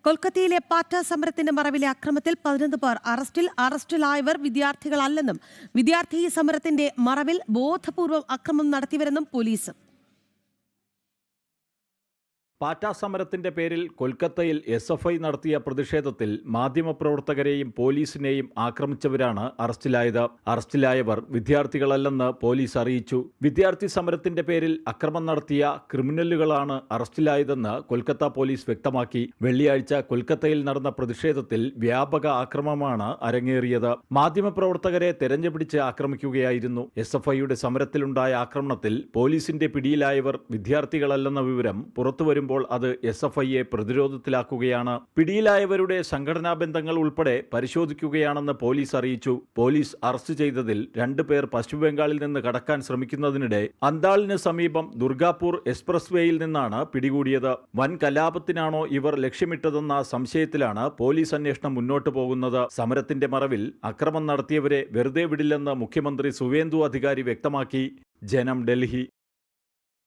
കൊൽക്കത്തയിലെ പാറ്റ സമരത്തിന്റെ മറവിലെ അക്രമത്തിൽ 11 പേർ അറസ്റ്റിലായവർ വിദ്യാർത്ഥികളല്ലെന്നും വിദ്യാർത്ഥി സമരത്തിന്റെ മറവിൽ ബോധപൂർവം അക്രമം നടത്തിവരെന്നും പോലീസ്. പാറ്റ സമരത്തിന്റെ പേരിൽ കൊൽക്കത്തയിൽ SFI നടത്തിയ പ്രതിഷേധത്തിൽ മാധ്യമപ്രവർത്തകരെയും പോലീസിനെയും ആക്രമിച്ചവരാണ് അറസ്റ്റിലായത്. അറസ്റ്റിലായവർ വിദ്യാർത്ഥികളല്ലെന്ന് പോലീസ് അറിയിച്ചു. വിദ്യാർത്ഥി സമരത്തിന്റെ പേരിൽ അക്രമം നടത്തിയ ക്രിമിനലുകളാണ് അറസ്റ്റിലായതെന്ന് കൊൽക്കത്ത പോലീസ് വ്യക്തമാക്കി. വെള്ളിയാഴ്ച കൊൽക്കത്തയിൽ നടന്ന പ്രതിഷേധത്തിൽ വ്യാപക ആക്രമണമാണ് അരങ്ങേറിയത്. മാധ്യമപ്രവർത്തകരെ തെരഞ്ഞുപിടിച്ച് ആക്രമിക്കുകയായിരുന്നു. SFIയുടെ സമരത്തിലുണ്ടായ ആക്രമണത്തിൽ പോലീസിന്റെ പിടിയിലായവർ വിദ്യാർത്ഥികളല്ലെന്ന വിവരം പുറത്തുവരും അത് SFIയെ പ്രതിരോധത്തിലാക്കുകയാണ്. പിടിയിലായവരുടെ സംഘടനാ ബന്ധങ്ങൾ ഉൾപ്പെടെ പരിശോധിക്കുകയാണെന്ന് പോലീസ് അറിയിച്ചു. പോലീസ് അറസ്റ്റ് ചെയ്തതിൽ 2 പേർ പശ്ചിമബംഗാളിൽ നിന്ന് കടക്കാൻ ശ്രമിക്കുന്നതിനിടെ അന്താളിന് സമീപം ദുർഗാപൂർ എക്സ്പ്രസ് വേയിൽ നിന്നാണ് പിടികൂടിയത്. വൻ കലാപത്തിനാണോ ഇവർ ലക്ഷ്യമിട്ടതെന്ന സംശയത്തിലാണ് പോലീസ് അന്വേഷണം മുന്നോട്ടു പോകുന്നത്. സമരത്തിന്റെ മറവിൽ അക്രമം നടത്തിയവരെ വെറുതെ വിടില്ലെന്ന് മുഖ്യമന്ത്രി സുവേന്ദു അധികാരി വ്യക്തമാക്കി. ജനം, ഡൽഹി.